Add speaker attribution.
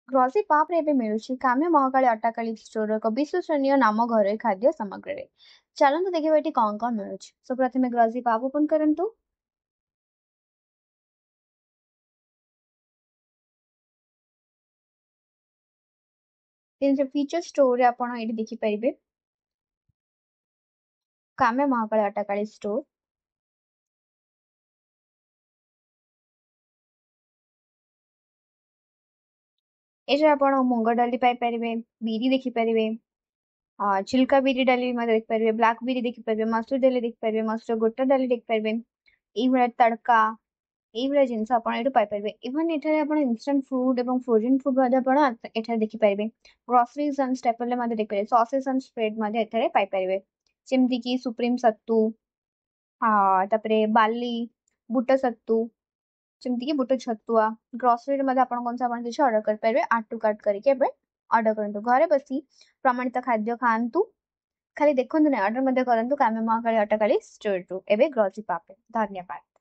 Speaker 1: Grocery पाप रे मिलूची काम्य महाकाली अट्टाकाली स्टोर एक विश्वसनीय नाम घरोई खाद्य सामग्री रे चलନ୍ତୁ ଦେଖିବା ଏଠି କଣ କଣ ମିଳୁଛି। ସो ପ୍ରଥମେ ଗ୍ରୋସରୀ ପାପ ଓପନ କରନ୍ତୁ। ଫିଚର ସ୍ଟୋର ରେ ଆପଣ ଏଠି ଦେଖିପାରିବେ କାମ୍ୟ ମହାକାଳୀ ଅଟ୍ଟାକାଳୀ ସ୍ଟୋର। ଏଠାରେ ଆପଣ ମୁଗ ଡାଲି ପାଇପାରିବେ, ବିରି ଦେଖିପାରିବେ, छिलका बिरी डाली देखिपारे, ब्लाक बिरी देखिपारे, मसूर डाली देखिपारे, मसूर गोटा डाली देखिपारे, ये तड़का ये जिनस पाइपर। इवन एठारे आपण इंस्टेंट फूड एवं फ्रोजन फूड एठारे देखिपारे। ग्रोसरीज एंड स्टेपल देखिपारे, सॉसेस एंड स्प्रेड एठारे पाइपारे, जेमती कि सुप्रीम सत्तू, तापरे बाली बुट सत्तू, ଯେମିତି କି ବୁଟ ଛତୁଆ। ଗ୍ରୋସରୀରେ ମଧ୍ୟ ଆପଣ କଣ ଆପଣ କିଛି ଅର୍ଡର କରିପାରିବେ। ଆଡ୍ ଟୁ କାର୍ଟ କରିକି ଏବେ ଅର୍ଡର କରନ୍ତୁ। ଘରେ ବସି ପ୍ରମାଣିତ ଖାଦ୍ୟ ଖାଆନ୍ତୁ। ଖାଲି ଦେଖନ୍ତୁ ନାହିଁ, ଅର୍ଡର ମଧ୍ୟ କରନ୍ତୁ କାମ୍ୟ ମହାକାଳୀ ଅଟ୍ଟାକାଳୀ ଷ୍ଟୋରରୁ ଏବେ ଗ୍ରୋସରୀ ପାପେ। ଧନ୍ୟବାଦ।